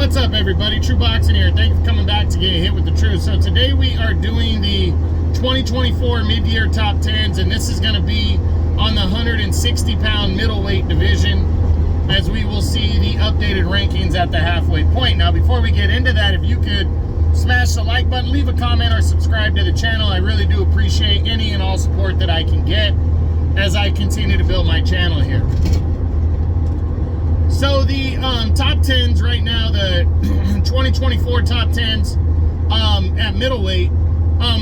What's up, everybody? True Boxing here. Thanks for coming back to get hit with the truth. So today we are doing the 2024 mid-year top 10s, and this is going to be on the 160-pound middleweight division, as we will see the updated rankings at the halfway point. Now, before we get into that, if you could smash the like button, leave a comment, or subscribe to the channel. I really do appreciate any and all support that I can get as I continue to build my channel here. So the top 10s right now, the 2024 top 10s at middleweight.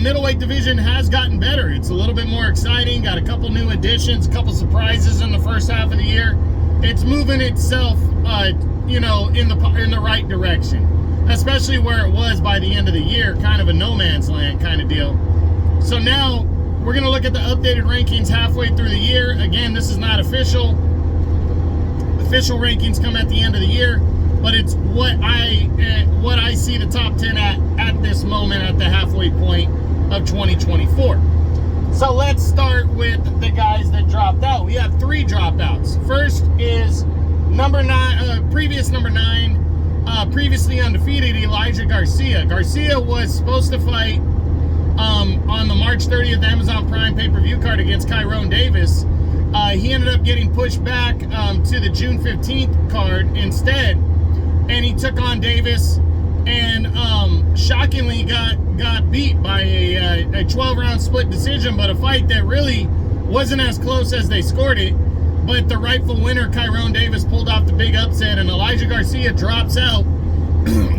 Middleweight division has gotten better. It's a little bit more exciting. Got a couple new additions, a couple surprises in the first half of the year. It's moving itself, in the right direction, especially where it was by the end of the year, kind of a no man's land kind of deal. So now we're going to look at the updated rankings halfway through the year. Again, this is not official. Official rankings come at the end of the year, but it's what I see the top 10 at this moment at the halfway point of 2024. So let's start with the guys that dropped out. We have 3 dropouts. First is number 9, previous number 9, previously undefeated, Elijah Garcia. Garcia was supposed to fight on the March 30th Amazon Prime pay-per-view card against Tyrone Davis. He ended up getting pushed back to the June 15th card instead, and he took on Davis and shockingly got beat by a 12-round split decision, but a fight that really wasn't as close as they scored it. But the rightful winner, Tyrone Davis, pulled off the big upset, and Elijah Garcia drops out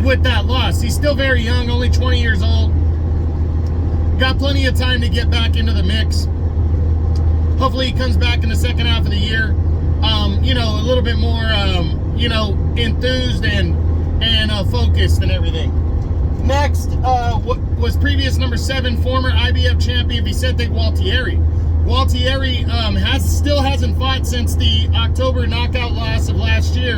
with that loss. He's still very young, only 20 years old. Got plenty of time to get back into the mix. Hopefully he comes back in the second half of the year, a little bit more, enthused and focused and everything. Next was previous number 7, former IBF champion Vicente Gualtieri. Gualtieri still hasn't fought since the October knockout loss of last year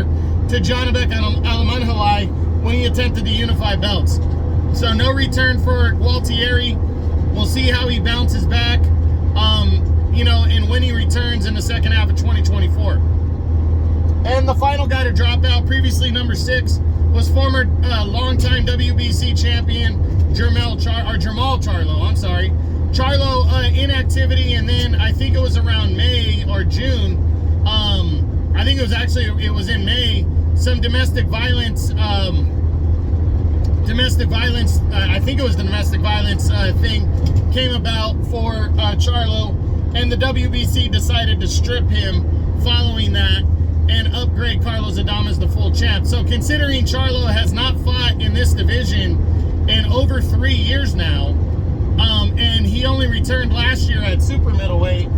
to Janibek Alamanhalai when he attempted to unify belts. So no return for Gualtieri. We'll see how he bounces back. And when he returns in the second half of 2024. And the final guy to drop out, previously number 6, was former longtime WBC champion Jamal Charlo. I'm sorry. Charlo inactivity, and then I think it was around May or June. I think it was in May. Some domestic violence. I think it was the domestic violence thing came about for Charlo. And the WBC decided to strip him following that and upgrade Carlos Adames the full champ. So considering Charlo has not fought in this division in over 3 years now, and he only returned last year at super middleweight,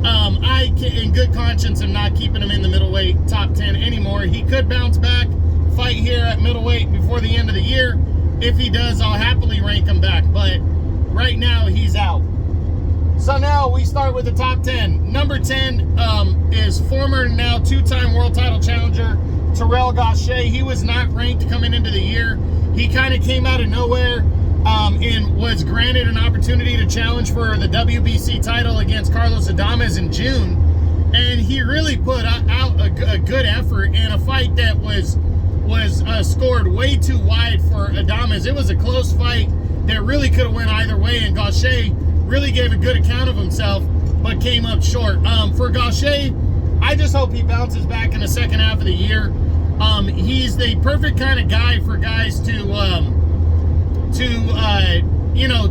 I can, in good conscience, am not keeping him in the middleweight top 10 anymore. He could bounce back, fight here at middleweight before the end of the year. If he does, I'll happily rank him back, but right now he's out. So now we start with the top 10. Number 10 is former, now 2-time world title challenger Terrell Gausha. He was not ranked coming into the year. He kind of came out of nowhere and was granted an opportunity to challenge for the WBC title against Carlos Adames in June. And he really put out a good effort in a fight that was scored way too wide for Adames. It was a close fight that really could have went either way, and Gausha really gave a good account of himself, but came up short. For Gausha, I just hope he bounces back in the second half of the year. He's the perfect kind of guy for guys to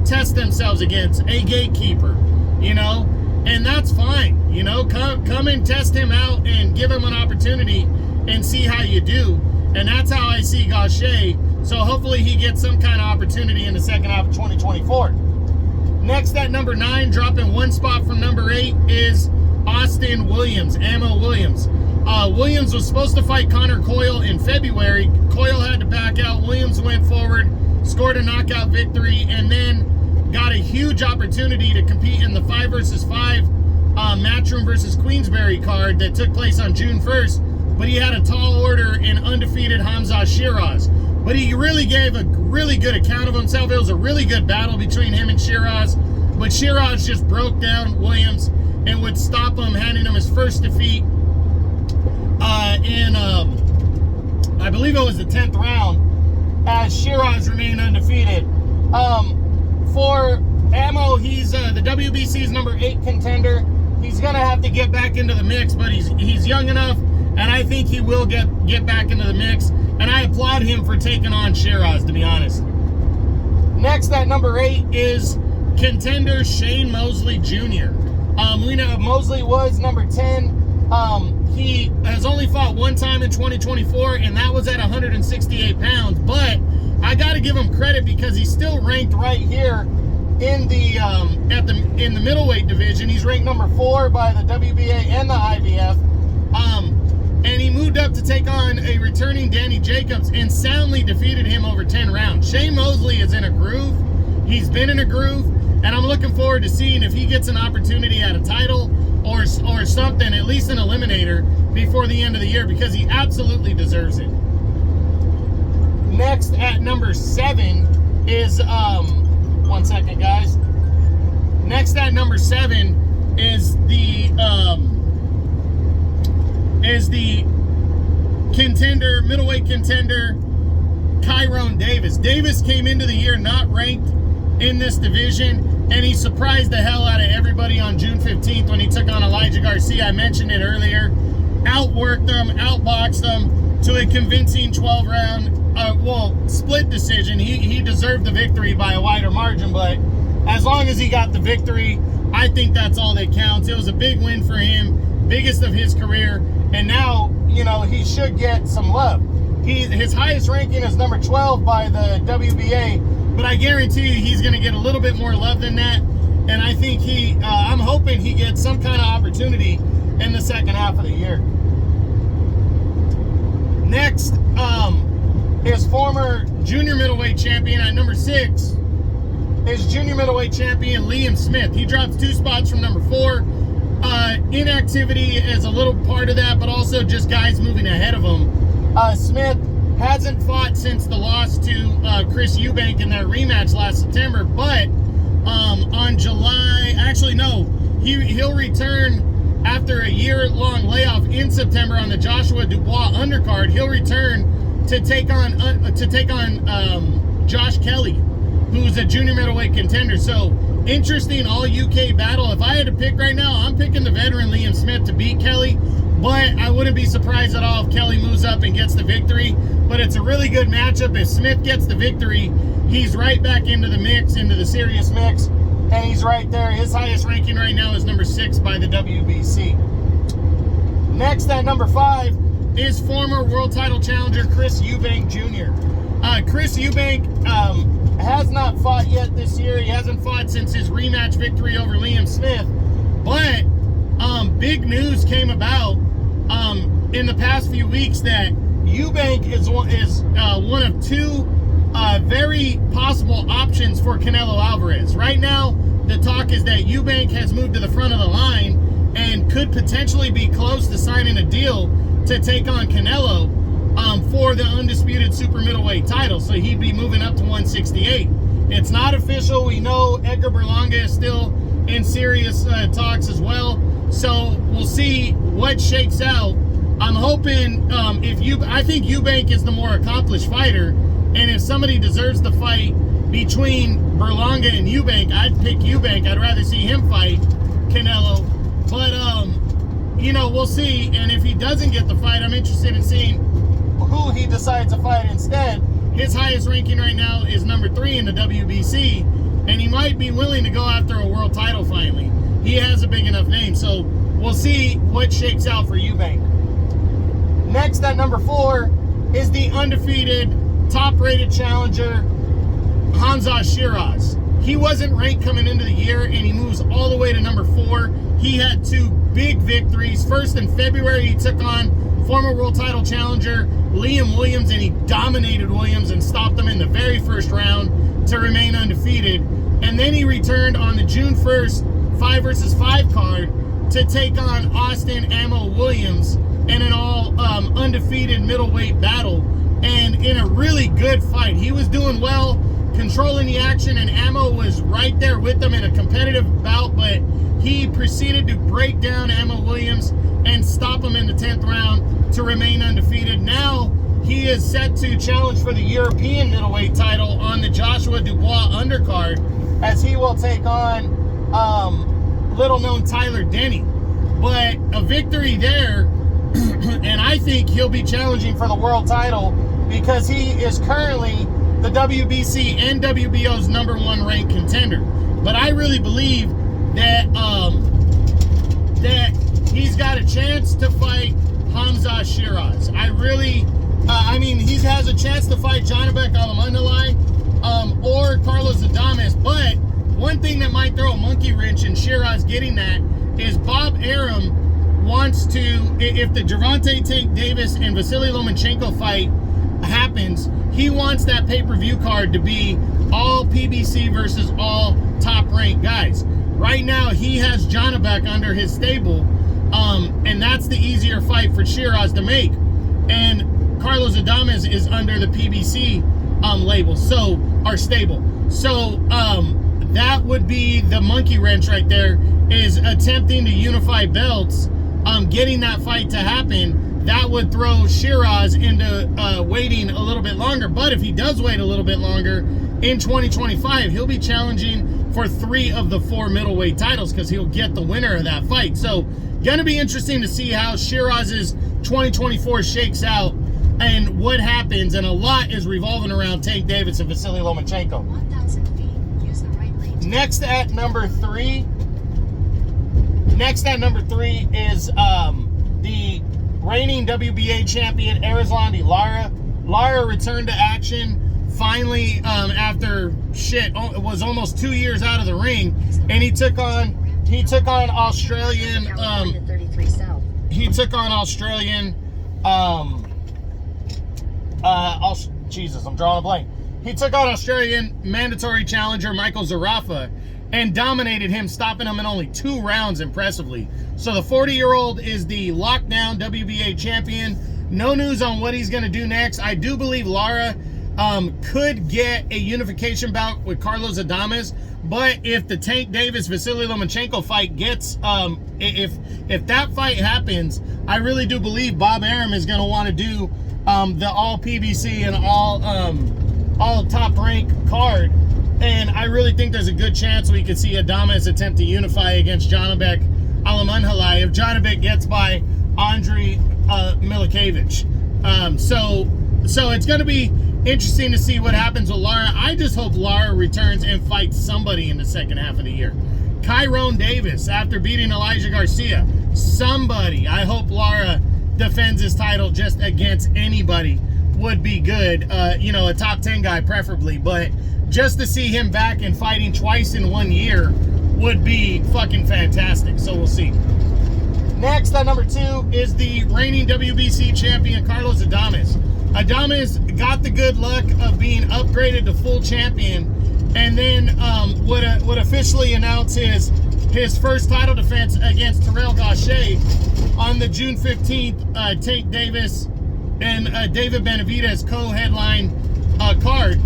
test themselves against, a gatekeeper, and that's fine. Come and test him out and give him an opportunity and see how you do. And that's how I see Gausha. So hopefully he gets some kind of opportunity in the second half of 2024. Next at number 9, dropping 1 spot from number 8, is Austin Williams, Ammo Williams. Williams was supposed to fight Connor Coyle in February. Coyle had to back out. Williams went forward, scored a knockout victory, and then got a huge opportunity to compete in the 5 vs. 5 Matchroom versus Queensberry card that took place on June 1st. But he had a tall order in undefeated Hamza Shiraz. But he really gave a really good account of himself. It was a really good battle between him and Shiraz. But Shiraz just broke down Williams and would stop him, handing him his first defeat in, I believe it was the 10th round, as Shiraz remained undefeated. For Ammo, he's the WBC's number 8 contender. He's gonna have to get back into the mix, but he's young enough, and I think he will get back into the mix. And I applaud him for taking on Shiraz, to be honest. Next at number 8 is contender Shane Mosley Jr. We know Mosley was number 10. He has only fought one time in 2024, and that was at 168 pounds. But I got to give him credit because he's still ranked right here in the in the middleweight division. He's ranked number 4 by the WBA and the IBF. And he moved up to take on a returning Danny Jacobs and soundly defeated him over 10 rounds. Shane Mosley is in a groove. He's been in a groove, and I'm looking forward to seeing if he gets an opportunity at a title or something, at least an eliminator, before the end of the year, because he absolutely deserves it. Next at number 7 is, one second, guys. Next at number 7 is the contender, middleweight contender, Kyrone Davis. Davis came into the year not ranked in this division, and he surprised the hell out of everybody on June 15th when he took on Elijah Garcia. I mentioned it earlier. Outworked them, outboxed them to a convincing 12-round, split decision. He deserved the victory by a wider margin, but as long as he got the victory, I think that's all that counts. It was a big win for him, biggest of his career, and now, you know, he should get some love. His highest ranking is number 12 by the WBA, but I guarantee you he's going to get a little bit more love than that, and I think I'm hoping he gets some kind of opportunity in the second half of the year. Next is former junior middleweight champion at number 6 is junior middleweight champion Liam Smith. He drops 2 spots from number 4. Inactivity is a little part of that, but also just guys moving ahead of him. Smith hasn't fought since the loss to Chris Eubank in their rematch last September, but on July, actually no, he'll return after a year-long layoff in September on the Joshua Dubois undercard. He'll return to take on Josh Kelly, who's a junior middleweight contender. So interesting all UK battle. If I had to pick right now, I'm picking the veteran Liam Smith to beat Kelly, but I wouldn't be surprised at all if Kelly moves up and gets the victory. But it's a really good matchup. If Smith gets the victory, he's right back into the mix, into the serious mix, and he's right there. His highest ranking right now is number 6 by the WBC. Next at number 5 is former world title challenger Chris Eubank Jr. Chris Eubank has not fought yet this year. He hasn't fought since his rematch victory over Liam Smith. But big news came about in the past few weeks that Eubank is one of 2 very possible options for Canelo Alvarez. Right now, the talk is that Eubank has moved to the front of the line and could potentially be close to signing a deal to take on Canelo for the undisputed super middleweight title. So he'd be moving up to 168. It's not official. We know Edgar Berlanga is still in serious talks as well. So we'll see what shakes out. I'm hoping I think Eubank is the more accomplished fighter, and if somebody deserves the fight between Berlanga and Eubank, I'd pick Eubank. I'd rather see him fight Canelo. But you know, we'll see. And if he doesn't get the fight, I'm interested in seeing who he decides to fight instead. His highest ranking right now is number 3 in the WBC, and he might be willing to go after a world title finally. He has a big enough name, so we'll see what shakes out for Eubank. Next at number 4 is the undefeated, top-rated challenger, Hamza Shiraz. He wasn't ranked coming into the year, and he moves all the way to number 4. He had 2 big victories. First, in February, he took on former world title challenger Liam Williams, and he dominated Williams and stopped him in the very first round to remain undefeated. And then he returned on the June 1st 5 versus 5 card to take on Austin Ammo Williams in an all undefeated middleweight battle, and in a really good fight. He was doing well, controlling the action, and Ammo was right there with him in a competitive bout, but he proceeded to break down Ammo Williams and stop him in the 10th round to remain undefeated. Now he is set to challenge for the European middleweight title on the Joshua Dubois undercard, as he will take on little-known Tyler Denny. But a victory there, and I think he'll be challenging for the world title because he is currently the WBC and WBO's #1 ranked contender. But I really believe that that he's got a chance to fight Hamza Shiraz. I mean, he has a chance to fight Janibek Alamanalai or Carlos Adames. But one thing that might throw a monkey wrench in Shiraz getting that is Bob Arum wants to, if the Gervonta Tank Davis and Vasily Lomachenko fight happens, he wants that pay-per-view card to be all PBC versus all top-ranked guys. Right now, he has Janibek under his stable, and that's the easier fight for Shiraz to make. And Carlos Adames is under the PBC label, or stable. So that would be the monkey wrench right there, is attempting to unify belts, getting that fight to happen. That would throw Shiraz into waiting a little bit longer. But if he does wait a little bit longer, in 2025, he'll be challenging for 3 of the 4 middleweight titles because he'll get the winner of that fight. So, gonna be interesting to see how Shiraz's 2024 shakes out and what happens. And a lot is revolving around Tank Davis and Vasily Lomachenko. 1,000 feet. Use the right lane. Next at number 3 is the reigning WBA champion Erislandy Lara. Lara returned to action finally after it was almost 2 years out of the ring, and he took on Australian Jesus, I'm drawing a blank. He took on Australian mandatory challenger Michael Zarafa and dominated him, stopping him in only 2 rounds impressively. So the 40-year-old is the lockdown WBA champion. No news on what he's going to do next. I do believe Lara could get a unification bout with Carlos Adames, but if the Tank Davis Vasily Lomachenko fight gets if that fight happens, I really do believe Bob Arum is going to want to do the all PBC and all top rank card. And I really think there's a good chance we could see Adames attempt to unify against Janibek Alamanalai if Janibek gets by Andrei Milikevich. So it's going to be interesting to see what happens with Lara. I just hope Lara returns and fights somebody in the second half of the year. Kyron Davis, after beating Elijah Garcia, somebody. I hope Lara defends his title just against anybody would be good. A top 10 guy preferably, but just to see him back and fighting twice in 1 year would be fucking fantastic. So we'll see. Next at number 2 is the reigning WBC champion Carlos Adames. Adames got the good luck of being upgraded to full champion, and then would officially announce his first title defense against Terrell Gausha on the June 15th Tank Davis and David Benavidez co-headline card.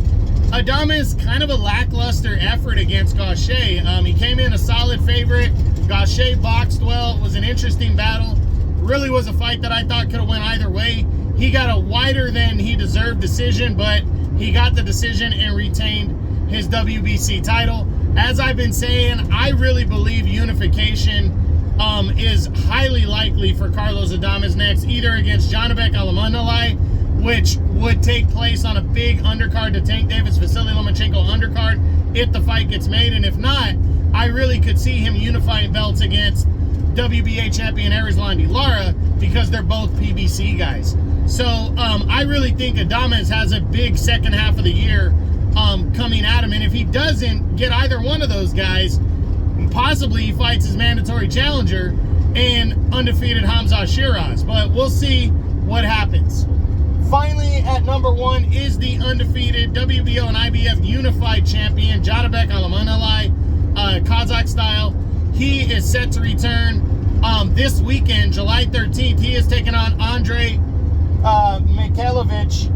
Adames, kind of a lackluster effort against Gausha. He came in a solid favorite. Gausha boxed well. It was an interesting battle. Really was a fight that I thought could have went either way. He got a wider than he deserved decision, but he got the decision and retained his WBC title. As I've been saying, I really believe unification is highly likely for Carlos Adames next, either against Janibek Alamanalai, which would take place on a big undercard to Tank Davis Vasily Lomachenko undercard if the fight gets made, and if not, I really could see him unifying belts against WBA champion Erislandy Lara because they're both PBC guys. So I really think Adames has a big second half of the year coming at him, and if he doesn't get either one of those guys, possibly he fights his mandatory challenger and undefeated Hamza Shiraz, but we'll see what happens. Finally, at number 1 is the undefeated WBO and IBF unified champion Janibek Alamanalai, Kazakh style. He is set to return this weekend, July 13th. He is taking on Andrei Mikhailovich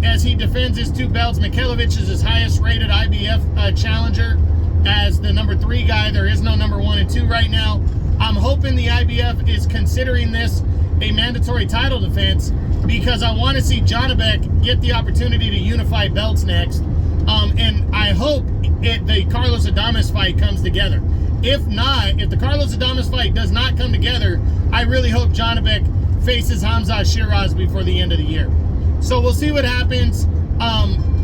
as he defends his 2 belts. Mikhailovich is his highest rated IBF challenger as the number 3 guy. There is no number 1 and 2 right now. I'm hoping the IBF is considering this a mandatory title defense because I want to see Janabek get the opportunity to unify belts next. And I hope the Carlos Adames fight comes together. If not, if the Carlos Adames fight does not come together, I really hope Janabek faces Hamza Shiraz before the end of the year. So we'll see what happens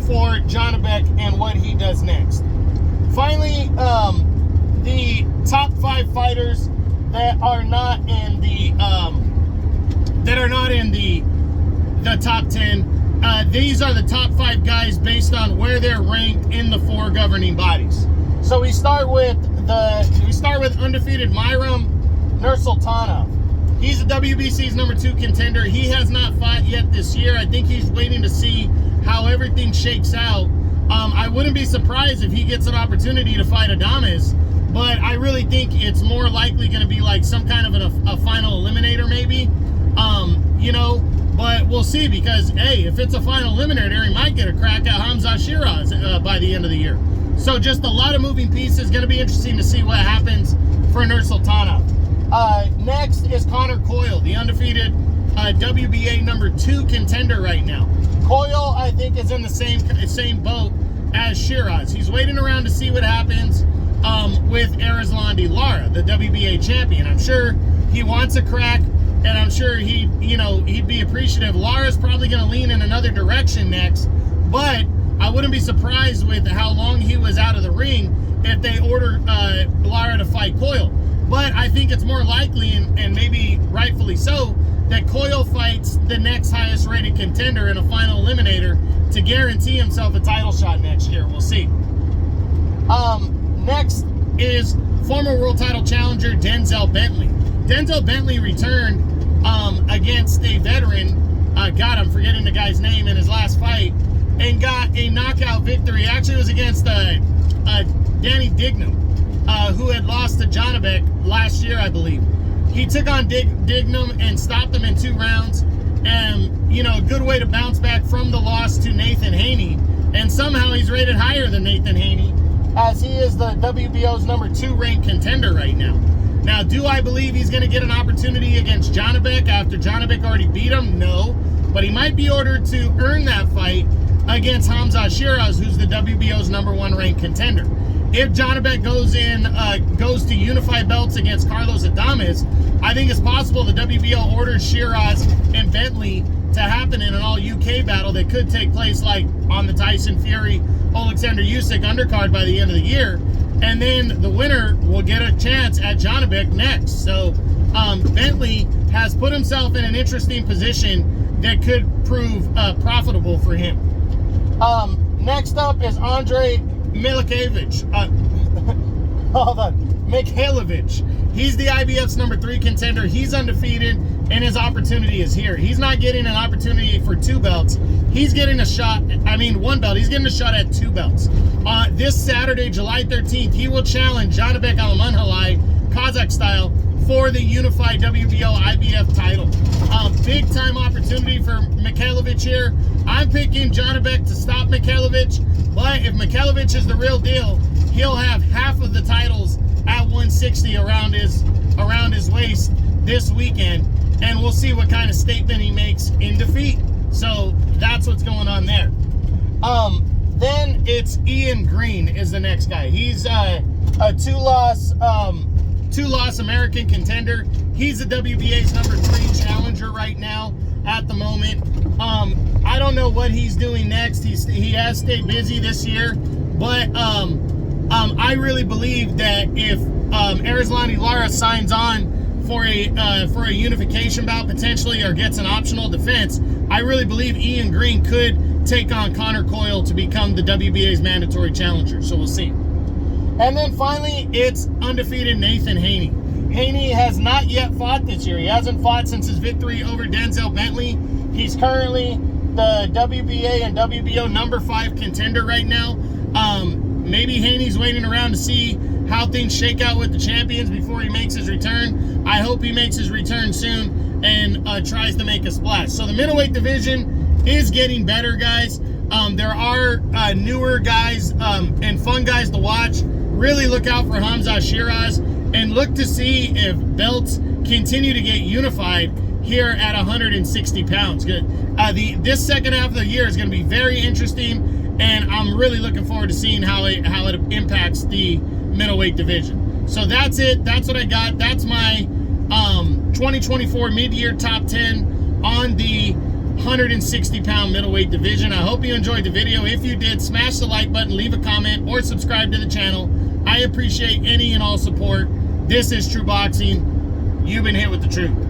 for Janabek and what he does next. Finally, the top 5 fighters that are not in the the top 10. These are the top 5 guys based on where they're ranked in the 4 governing bodies. So we start with undefeated Myram Nursultanov. He's the WBC's number 2 contender. He has not fought yet this year. I think he's waiting to see how everything shakes out. I wouldn't be surprised if he gets an opportunity to fight Adames, but I really think it's more likely going to be like some kind of a final eliminator maybe. But we'll see, because, hey, if it's a final eliminator, he might get a crack at Hamza Shiraz by the end of the year. So just a lot of moving pieces. Going to be interesting to see what happens for Nursultanov. Next is Connor Coyle, the undefeated WBA number 2 contender right now. Coyle, I think, is in the same boat as Shiraz. He's waiting around to see what happens with Erislandy Lara, the WBA champion. I'm sure he wants a crack, and I'm sure he'd be appreciative. Lara's probably going to lean in another direction next, but I wouldn't be surprised with how long he was out of the ring if they order Lara to fight Coyle. But I think it's more likely, and maybe rightfully so, that Coyle fights the next highest rated contender in a final eliminator to guarantee himself a title shot next year. We'll see. Next is former world title challenger Denzel Bentley. Denzel Bentley returned against a veteran, I'm forgetting the guy's name, in his last fight, and got a knockout victory. Actually, it was against Danny Dignam, who had lost to Janabek last year, I believe. He took on Dignam and stopped him in 2 rounds, and, a good way to bounce back from the loss to Nathan Haney. And somehow he's rated higher than Nathan Haney, as he is the WBO's number 2 ranked contender right now. Now, do I believe he's going to get an opportunity against Janabek after Janabek already beat him? No. But he might be ordered to earn that fight against Hamza Shiraz, who's the WBO's number 1 ranked contender. If Janabek goes to unify belts against Carlos Adames, I think it's possible the WBO orders Shiraz and Bentley to happen in an all-UK battle that could take place like on the Tyson Fury Alexander Usyk undercard by the end of the year. And then the winner will get a chance at Janabek next. So Bentley has put himself in an interesting position that could prove profitable for him. Next up is Andre Mikhailovich. Mikhailovich. He's the IBF's number 3 contender. He's undefeated, and his opportunity is here. He's not getting an opportunity for 2 belts. He's getting a shot, 1 belt. He's getting a shot at 2 belts. This Saturday, July 13th, he will challenge Janabek Almanhalai, Kazakh style, for the unified WBO IBF title. Big time opportunity for Mikhailovich here. I'm picking Janabek to stop Mikhailovich, but if Mikhailovich is the real deal, he'll have half of the titles at 160 around his waist this weekend, and we'll see what kind of statement he makes in defeat. So that's what's going on there. Then it's Ian Green is the next guy. He's a two-loss American contender. He's the WBA's number 3 challenger right now at the moment. I don't know what he's doing next. He has stayed busy this year, but I really believe that if Erislandy Lara signs on for a unification bout potentially, or gets an optional defense, I really believe Ian Green could take on Connor Coyle to become the WBA's mandatory challenger. So we'll see. And then finally, it's undefeated Nathan Haney. Haney has not yet fought this year. He hasn't fought since his victory over Denzel Bentley. He's currently the WBA and WBO number 5 contender right now. Maybe Haney's waiting around to see how things shake out with the champions before he makes his return. I hope he makes his return soon and tries to make a splash. So the middleweight division is getting better, guys. There are newer guys and fun guys to watch. Really look out for Hamza Shiraz and look to see if belts continue to get unified. here at 160 pounds. Good. This second half of the year is going to be very interesting, and I'm really looking forward to seeing how it impacts the middleweight division. So that's it. That's what I got. That's my 2024 mid-year top 10 on the 160-pound middleweight division. I hope you enjoyed the video. If you did, smash the like button, leave a comment, or subscribe to the channel. I appreciate any and all support. This is True Boxing. You've been hit with the truth.